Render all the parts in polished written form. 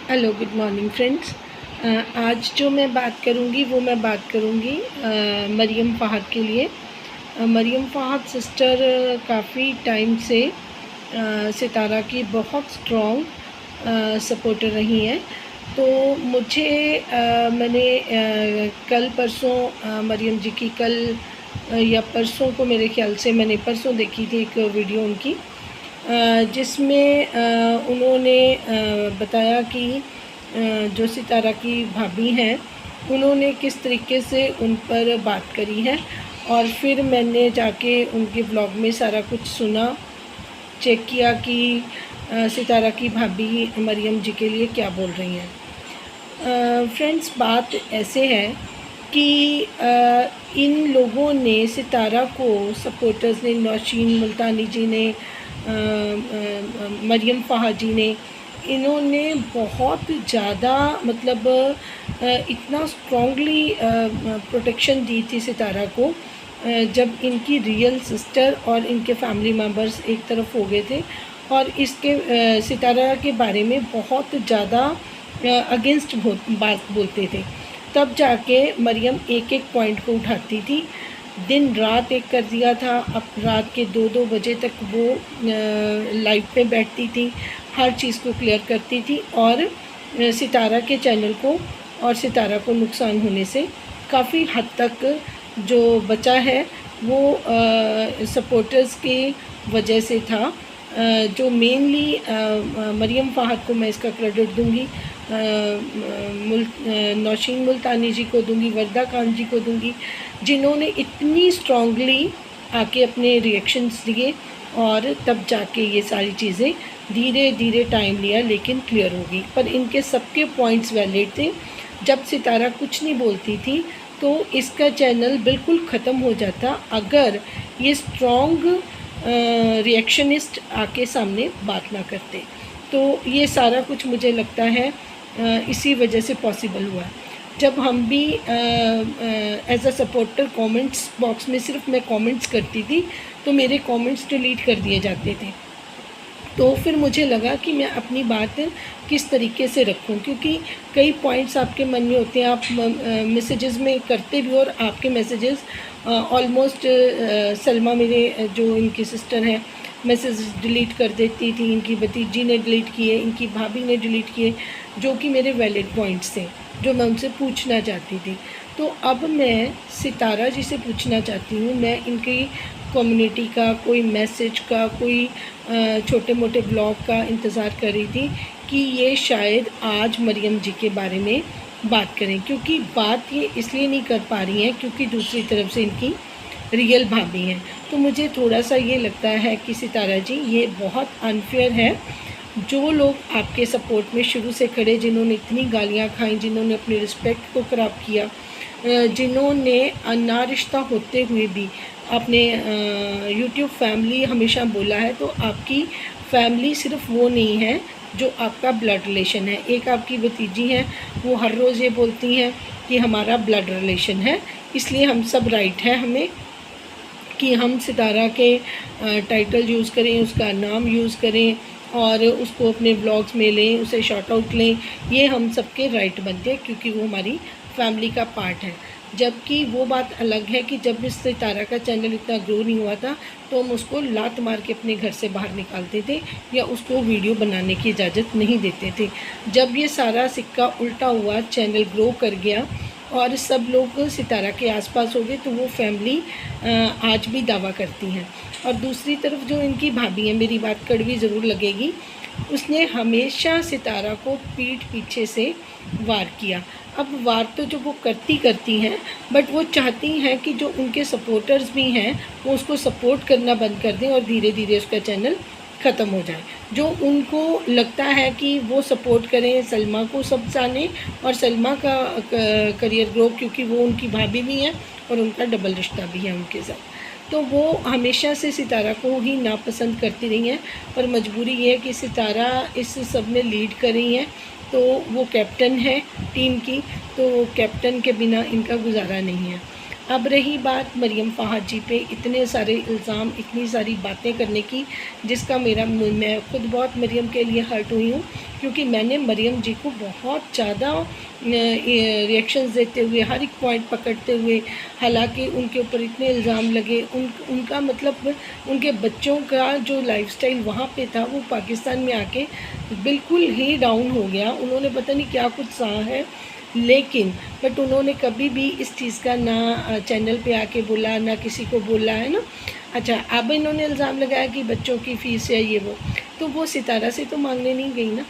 Hello, good morning friends. आज जो मैं बात करूँगी वो मैं बात करूँगी मरियम फ़ाहद के लिए। मरियम फ़ाहद सिस्टर काफ़ी टाइम से सितारा की बहुत स्ट्रॉन्ग सपोर्टर रही हैं। तो मुझे मैंने कल परसों मरियम जी की या परसों को, मेरे ख़्याल से मैंने परसों देखी थी एक वीडियो उनकी, जिसमें उन्होंने बताया कि जो सितारा की भाभी हैं उन्होंने किस तरीके से उन पर बात करी है। और फिर मैंने जाके उनके ब्लॉग में सारा कुछ सुना, चेक किया कि सितारा की भाभी मरियम जी के लिए क्या बोल रही हैं। फ्रेंड्स, बात ऐसे है कि इन लोगों ने, सितारा को सपोर्टर्स ने, नौशीन मुल्तानी जी ने, मरियम फ़ाहद जी ने, इन्होंने बहुत ज़्यादा मतलब इतना स्ट्रॉन्गली प्रोटेक्शन दी थी सितारा को, जब इनकी रियल सिस्टर और इनके फैमिली मेम्बर्स एक तरफ हो गए थे और इसके सितारा के बारे में बहुत ज़्यादा अगेंस्ट बात बोलते थे। तब जाके मरियम एक एक पॉइंट को उठाती थी, दिन रात एक कर दिया था। अब रात के 2-2 बजे तक वो लाइव पे बैठती थी, हर चीज़ को क्लियर करती थी और सितारा के चैनल को और सितारा को नुकसान होने से काफ़ी हद तक जो बचा है वो सपोर्टर्स की वजह से था। जो मेनली मरियम फ़ाहद को मैं इसका क्रेडिट दूंगी, नौशीन मुल्तानी जी को दूंगी, वर्दा खान जी को दूंगी, जिन्होंने इतनी स्ट्रॉन्गली आके अपने रिएक्शंस दिए और तब जाके ये सारी चीज़ें धीरे धीरे टाइम लिया लेकिन क्लियर होगी। पर इनके सबके पॉइंट्स वैलिड थे। जब सितारा कुछ नहीं बोलती थी तो इसका चैनल बिल्कुल ख़त्म हो जाता अगर ये स्ट्रॉन्ग रिएक्शनिस्ट आके सामने बात ना करते। तो ये सारा कुछ मुझे लगता है इसी वजह से पॉसिबल हुआ। जब हम भी as a supporter comments box में सिर्फ मैं कमेंट्स करती थी तो मेरे कमेंट्स डिलीट कर दिए जाते थे। तो फिर मुझे लगा कि मैं अपनी बात किस तरीके से रखूं, क्योंकि कई पॉइंट्स आपके मन में होते हैं, आप मैसेजेस में करते भी और आपके मैसेजेस ऑलमोस्ट सलमा, मेरे जो इनकी सिस्टर हैं, मैसेज डिलीट कर देती थी, इनकी भतीजी ने डिलीट किए, इनकी भाभी ने डिलीट किए, जो कि मेरे वैलिड पॉइंट्स थे जो मैं उनसे पूछना चाहती थी। तो अब मैं सितारा जी से पूछना चाहती हूँ, मैं इनकी कम्युनिटी का कोई मैसेज का, कोई छोटे मोटे ब्लॉग का इंतज़ार कर रही थी कि ये शायद आज मरियम जी के बारे में बात करें, क्योंकि बात ये इसलिए नहीं कर पा रही हैं क्योंकि दूसरी तरफ से इनकी रियल भाभी हैं। तो मुझे थोड़ा सा ये लगता है कि सितारा जी, ये बहुत अनफेयर है। जो लोग आपके सपोर्ट में शुरू से खड़े, जिन्होंने इतनी गालियाँ खाई, जिन्होंने अपनी रिस्पेक्ट को ख़राब किया, जिन्होंने ना रिश्ता होते हुए भी आपने यूट्यूब फैमिली हमेशा बोला है, तो आपकी फैमिली सिर्फ वो नहीं है जो आपका ब्लड रिलेशन है। एक आपकी भतीजी हैं, वो हर रोज़ ये बोलती हैं कि हमारा ब्लड रिलेशन है, इसलिए हम सब राइट है हमें कि हम सितारा के टाइटल यूज़ करें, उसका नाम यूज़ करें और उसको अपने ब्लॉग्स में लें, उसे शॉर्ट आउट लें। ये हम सबके राइट बनते हैं क्योंकि वो हमारी फैमिली का पार्ट है। जबकि वो बात अलग है कि जब इस सितारा का चैनल इतना ग्रो नहीं हुआ था तो हम उसको लात मार के अपने घर से बाहर निकालते थे या उसको वीडियो बनाने की इजाज़त नहीं देते थे। जब ये सारा सिक्का उल्टा हुआ, चैनल ग्रो कर गया और सब लोग सितारा के आसपास हो गए, तो वो फैमिली आज भी दावा करती हैं। और दूसरी तरफ जो इनकी भाभी है, मेरी बात कड़वी ज़रूर लगेगी, उसने हमेशा सितारा को पीठ पीछे से वार किया। अब वार तो जो वो करती हैं, बट वो चाहती हैं कि जो उनके सपोर्टर्स भी हैं वो उसको सपोर्ट करना बंद कर दें और धीरे धीरे उसका चैनल ख़त्म हो जाए। जो उनको लगता है कि वो सपोर्ट करें, सलमा को सब जाने और सलमा का करियर ग्रो, क्योंकि वो उनकी भाभी भी हैं और उनका डबल रिश्ता भी है उनके साथ। तो वो हमेशा से सितारा को ही नापसंद करती रही हैं, पर मजबूरी ये है कि सितारा इस सब में लीड कर रही हैं, तो वो कैप्टन है टीम की, तो कैप्टन के बिना इनका गुजारा नहीं है। अब रही बात मरियम फ़ाहद जी पे इतने सारे इल्ज़ाम, इतनी सारी बातें करने की, जिसका मैं खुद बहुत मरियम के लिए हर्ट हुई हूँ क्योंकि मैंने मरियम जी को बहुत ज़्यादा रिएक्शंस देते हुए, हर एक पॉइंट पकड़ते हुए, हालांकि उनके ऊपर इतने इल्ज़ाम लगे, उनका मतलब उनके बच्चों का जो लाइफस्टाइल वहाँ पे था वो पाकिस्तान में आके बिल्कुल ही डाउन हो गया। उन्होंने पता नहीं क्या कुछ सहा है, लेकिन बट उन्होंने कभी भी इस चीज़ का ना चैनल पे आके बोला, ना किसी को बोला, है ना। अच्छा, अब इन्होंने इल्ज़ाम लगाया कि बच्चों की फ़ीस है ये वो, तो वो सितारा से तो मांगने नहीं गई ना,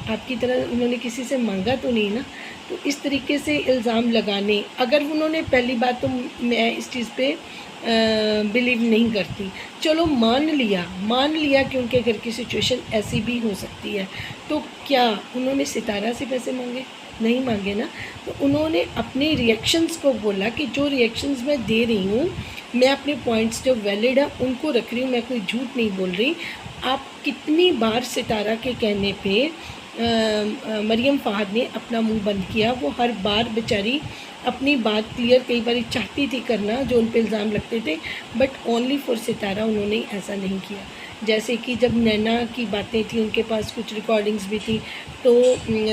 आपकी तरह उन्होंने किसी से मांगा तो नहीं ना। तो इस तरीके से इल्ज़ाम लगाने, अगर उन्होंने पहली बात तो मैं इस चीज़ पे बिलीव नहीं करती। चलो मान लिया कि उनके घर की सिचुएशन ऐसी भी हो सकती है, तो क्या उन्होंने सितारा से पैसे मांगे? नहीं मांगे ना। तो उन्होंने अपने रिएक्शंस को बोला कि जो रिएक्शंस मैं दे रही हूँ, मैं अपने पॉइंट्स जो वैलिड है उनको रख रही हूँ, मैं कोई झूठ नहीं बोल रही। आप कितनी बार सितारा के कहने पे मरियम फ़ाहद ने अपना मुंह बंद किया। वो हर बार बेचारी अपनी बात क्लियर कई बार चाहती थी करना जो उन पे इल्ज़ाम लगते थे, बट ओनली फॉर सितारा उन्होंने ऐसा नहीं किया। जैसे कि जब नैना की बातें थी, उनके पास कुछ रिकॉर्डिंग्स भी थी, तो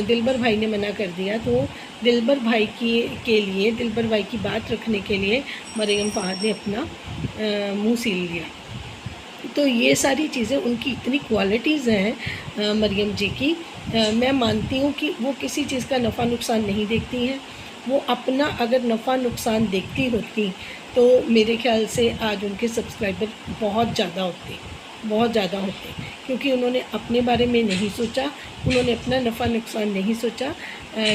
दिलबर भाई ने मना कर दिया, तो दिलबर भाई दिलबर भाई की बात रखने के लिए मरियम फ़ाहद ने अपना मुँह सील लिया। तो ये सारी चीज़ें उनकी इतनी क्वालिटीज़ हैं मरियम जी की। मैं मानती हूँ कि वो किसी चीज़ का नफ़ा नुकसान नहीं देखती हैं। वो अपना अगर नफ़ा नुकसान देखती होती तो मेरे ख़्याल से आज उनके सब्सक्राइबर बहुत ज़्यादा होते, क्योंकि उन्होंने अपने बारे में नहीं सोचा, उन्होंने अपना नफ़ा नुकसान नहीं सोचा।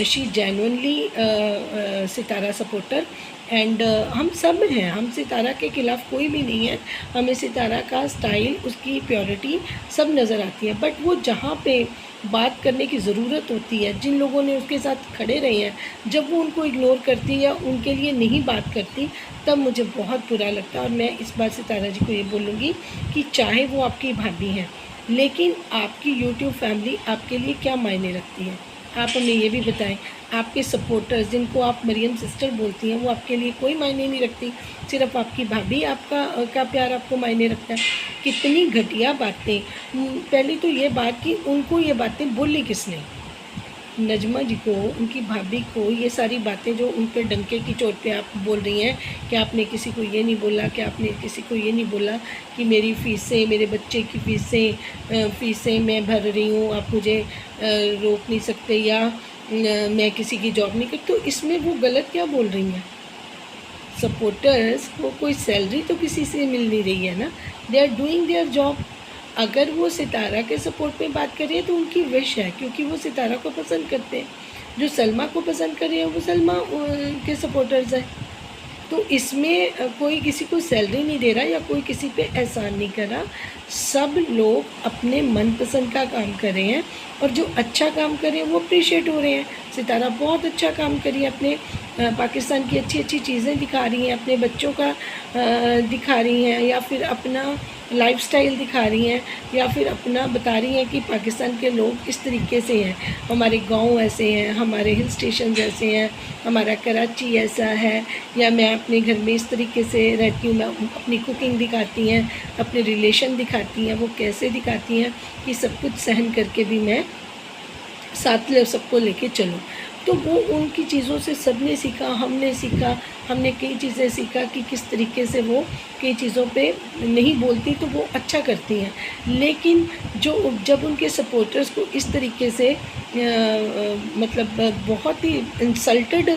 She genuinely Sitara supporter and हम सब हैं, हम सितारा के ख़िलाफ़ कोई भी नहीं है। हमें सितारा का स्टाइल, उसकी प्योरिटी सब नज़र आती है, बट वो जहाँ पे बात करने की ज़रूरत होती है, जिन लोगों ने उसके साथ खड़े रहे हैं, जब वो उनको इग्नोर करती या उनके लिए नहीं बात करती, तब मुझे बहुत बुरा लगता है। और मैं इस बार सितारा जी को ये बोलूँगी कि चाहे वो आपकी भाभी हैं, लेकिन आपकी यूट्यूब फैमिली आपके लिए क्या मायने रखती है, आप हमें ये भी बताएं। आपके सपोर्टर्स जिनको आप मरियम सिस्टर बोलती हैं, वो आपके लिए कोई मायने नहीं रखती, सिर्फ आपकी भाभी का प्यार आपको मायने रखता है। कितनी घटिया बातें। पहले तो ये बात कि उनको ये बातें बोली किसने, नजमा जी को, उनकी भाभी को, ये सारी बातें जो उन पर डंके की चोट पे आप बोल रही हैं कि आपने किसी को ये नहीं बोला, कि आपने किसी को ये नहीं बोला कि मेरी फ़ीसें, मेरे बच्चे की फ़ीसें मैं भर रही हूँ, आप मुझे रोक नहीं सकते, या मैं किसी की जॉब नहीं करती। तो इसमें वो गलत क्या बोल रही हैं? सपोर्टर्स को कोई सैलरी तो किसी से मिल नहीं रही है ना, they are doing their job. अगर वो सितारा के सपोर्ट में बात कर रही है तो उनकी विश है, क्योंकि वो सितारा को पसंद करते हैं। जो सलमा को पसंद कर रही है वो सलमा के सपोर्टर्स हैं। तो इसमें कोई किसी को सैलरी नहीं दे रहा या कोई किसी पे एहसान नहीं कर रहा। सब लोग अपने मनपसंद का काम कर रहे हैं, और जो अच्छा काम कर रहे हैं वो अप्रिशिएट हो रहे हैं। सितारा बहुत अच्छा काम करी है, अपने पाकिस्तान की अच्छी अच्छी चीज़ें दिखा रही हैं, अपने बच्चों का दिखा रही हैं, या फिर अपना लाइफस्टाइल दिखा रही हैं, या फिर अपना बता रही हैं कि पाकिस्तान के लोग इस तरीके से हैं, हमारे गांव ऐसे हैं, हमारे हिल स्टेशन ऐसे हैं, हमारा कराची ऐसा है, या मैं अपने घर में इस तरीके से रहती हूँ। मैं अपनी कुकिंग दिखाती हैं, अपने रिलेशन दिखाती हैं, वो कैसे दिखाती हैं कि सब कुछ सहन करके भी मैं साथ सबको लेके चलूँ। तो वो उनकी चीज़ों से सबने सीखा, हमने कई चीज़ें सीखा कि किस तरीके से वो कई चीज़ों पे नहीं बोलती तो वो अच्छा करती हैं। लेकिन जब उनके सपोर्टर्स को इस तरीके से मतलब बहुत ही इंसल्टेड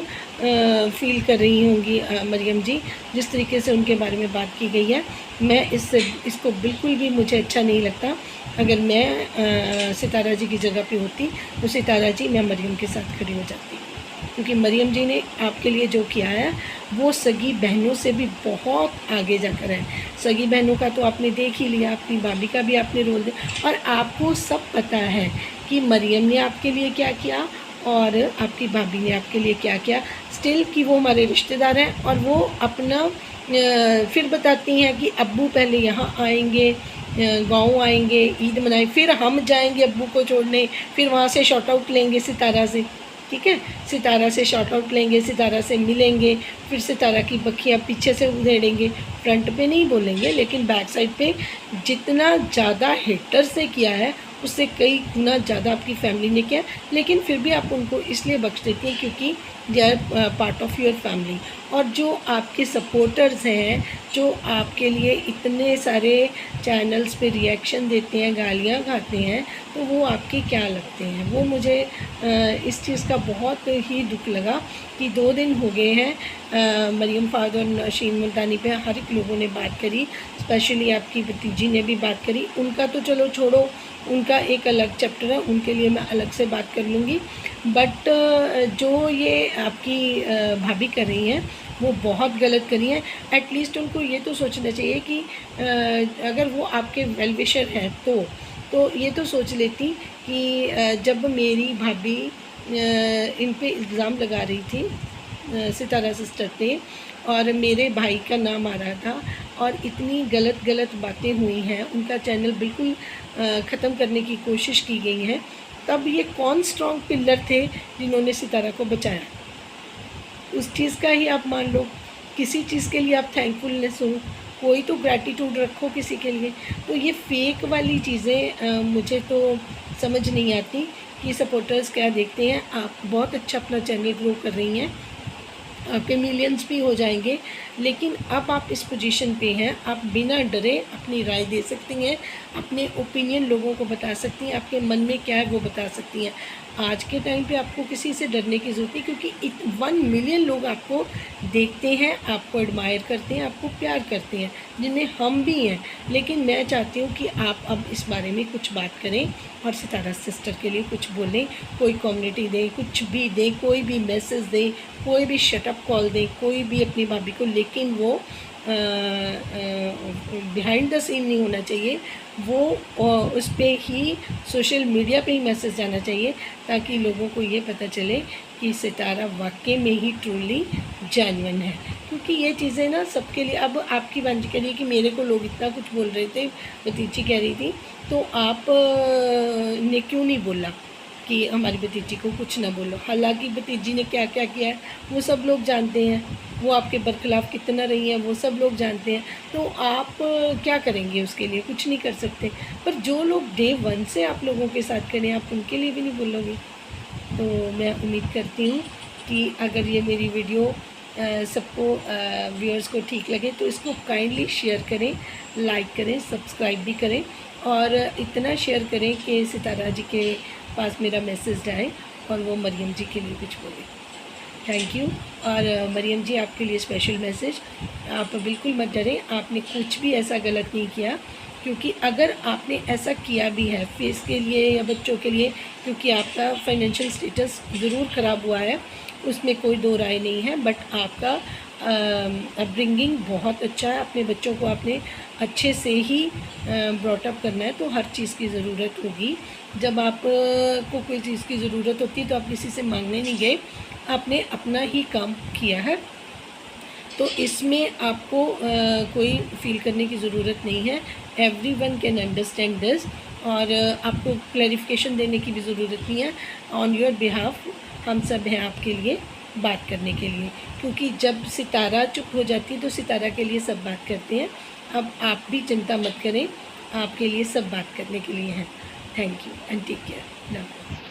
फील कर रही होंगी मरियम जी, जिस तरीके से उनके बारे में बात की गई है, मैं इसको बिल्कुल भी मुझे अच्छा नहीं लगता। अगर मैं सितारा जी की जगह पे होती तो सितारा जी, मैं मरियम के साथ खड़ी हो जाती, क्योंकि मरियम जी ने आपके लिए जो किया है वो सगी बहनों से भी बहुत आगे जाकर है। सगी बहनों का तो आपने देख ही लिया, अपनी भाभी का भी आपने रोल दिया, और आपको सब पता है कि मरियम ने आपके लिए क्या किया और आपकी भाभी ने आपके लिए क्या किया। स्टिल कि वो हमारे रिश्तेदार हैं, और वो अपना फिर बताती हैं कि अब्बू पहले यहाँ आएंगे, गाँव आएंगे, ईद मनाए, फिर हम जाएंगे अब्बू को छोड़ने, फिर वहाँ से शॉर्ट आउट लेंगे सितारा से, ठीक है, सितारा से शॉर्ट आउट लेंगे, सितारा से मिलेंगे, फिर सितारा की बखियाँ पीछे से उधेड़ेंगे, फ्रंट पे नहीं बोलेंगे, लेकिन बैक साइड पे जितना ज़्यादा हेटर्स ने किया है उससे कई गुना ज़्यादा आपकी फैमिली ने किया, लेकिन फिर भी आप उनको इसलिए बख्श देती हैं क्योंकि they are part of your family. और जो आपके सपोर्टर्स हैं, जो आपके लिए इतने सारे चैनल्स पे रिएक्शन देते हैं, गालियाँ खाते हैं, तो वो आपके क्या लगते हैं। वो मुझे इस चीज़ का बहुत ही दुख लगा कि 2 दिन हो गए हैं मरियम फ़ाद और नौशीन मुल्तानी पे हर एक लोगों ने बात करी, स्पेशली आपकी भतीजी ने भी बात करी। उनका तो चलो छोड़ो, उनका एक अलग चैप्टर है, उनके लिए मैं अलग से बात कर लूँगी। बट जो ये आपकी भाभी कर रही हैं वो बहुत गलत करी हैं। एटलीस्ट उनको ये तो सोचना चाहिए कि अगर वो आपके वेल विशर हैं तो ये तो सोच लेती कि जब मेरी भाभी इन पे इल्ज़ाम लगा रही थी सितारा सिस्टर पे, और मेरे भाई का नाम आ रहा था और इतनी गलत बातें हुई हैं, उनका चैनल बिल्कुल ख़त्म करने की कोशिश की गई है, तब ये कौन स्ट्रॉन्ग पिलर थे जिन्होंने सितारा को बचाया। उस चीज़ का ही आप मान लो, किसी चीज़ के लिए आप थैंकफुलनेस हो, कोई तो ग्रैटिट्यूड रखो किसी के लिए। तो ये फेक वाली चीज़ें मुझे तो समझ नहीं आती कि सपोर्टर्स क्या देखते हैं। आप बहुत अच्छा अपना चैनल ग्रो कर रही हैं, आपके मिलियंस भी हो जाएंगे, लेकिन अब आप इस पोजीशन पे हैं, आप बिना डरे अपनी राय दे सकती हैं, अपने ओपिनियन लोगों को बता सकती हैं, आपके मन में क्या है वो बता सकती हैं। आज के टाइम पे आपको किसी से डरने की ज़रूरत नहीं, क्योंकि 1 मिलियन लोग आपको देखते हैं, आपको एडमायर करते हैं, आपको प्यार करते हैं, जिनमें हम भी हैं। लेकिन मैं चाहती हूँ कि आप अब इस बारे में कुछ बात करें और सितारा सिस्टर के लिए कुछ बोलें, कोई कम्युनिटी दें, कुछ भी दें, कोई भी मैसेज दें, कोई भी शटअप कॉल दें, कोई भी अपनी भाभी को, लेकिन वो बिहाइंड द सीन नहीं होना चाहिए। वो उस पर ही सोशल मीडिया पे ही मैसेज जाना चाहिए, ताकि लोगों को ये पता चले कि सितारा वाकई में ही ट्रूली जेन्युइन है। क्योंकि ये चीज़ें ना सबके लिए, अब आपकी बांझी कह रही है कि मेरे को लोग इतना कुछ बोल रहे थे, भतीजी कह रही थी, तो आप ने क्यों नहीं बोला कि हमारी भतीजी को कुछ ना बोलो। हालांकि भतीजी ने क्या क्या किया है वो सब लोग जानते हैं, वो आपके बरखिलाफ़ कितना रही हैं वो सब लोग जानते हैं। तो आप क्या करेंगे उसके लिए, कुछ नहीं कर सकते। पर जो लोग डे 1 से आप लोगों के साथ करें, आप उनके लिए भी नहीं बोलोगे। तो मैं उम्मीद करती हूँ कि अगर ये मेरी वीडियो सबको व्यूअर्स को ठीक लगे तो इसको काइंडली शेयर करें, लाइक करें, सब्सक्राइब भी करें, और इतना शेयर करें कि सितारा जी के पास मेरा मैसेज जाए और वो मरियम जी के लिए कुछ बोले। Thank you. और मरियम जी, आपके लिए स्पेशल मैसेज, आप बिल्कुल मत डरें, आपने कुछ भी ऐसा गलत नहीं किया। क्योंकि अगर आपने ऐसा किया भी है फेस के लिए या बच्चों के लिए, क्योंकि आपका फाइनेंशियल स्टेटस ज़रूर ख़राब हुआ है, उसमें कोई दो राय नहीं है, बट आपका अपब्रिंगिंग बहुत अच्छा है। अपने बच्चों को आपने अच्छे से ही ब्रॉटअप करना है, तो हर चीज़ की ज़रूरत होगी। जब आप को कोई चीज़ की ज़रूरत होती है तो आप किसी से मांगने नहीं गए, आपने अपना ही काम किया है। तो इसमें आपको कोई फील करने की ज़रूरत नहीं है। एवरीवन कैन अंडरस्टैंड दिस, और आपको क्लैरिफिकेशन देने की भी ज़रूरत नहीं है। ऑन योर बिहाफ हम सब हैं आपके लिए बात करने के लिए, क्योंकि जब सितारा चुप हो जाती है तो सितारा के लिए सब बात करते हैं। अब आप भी चिंता मत करें, आपके लिए सब बात करने के लिए हैं। Thank you and take care. Love.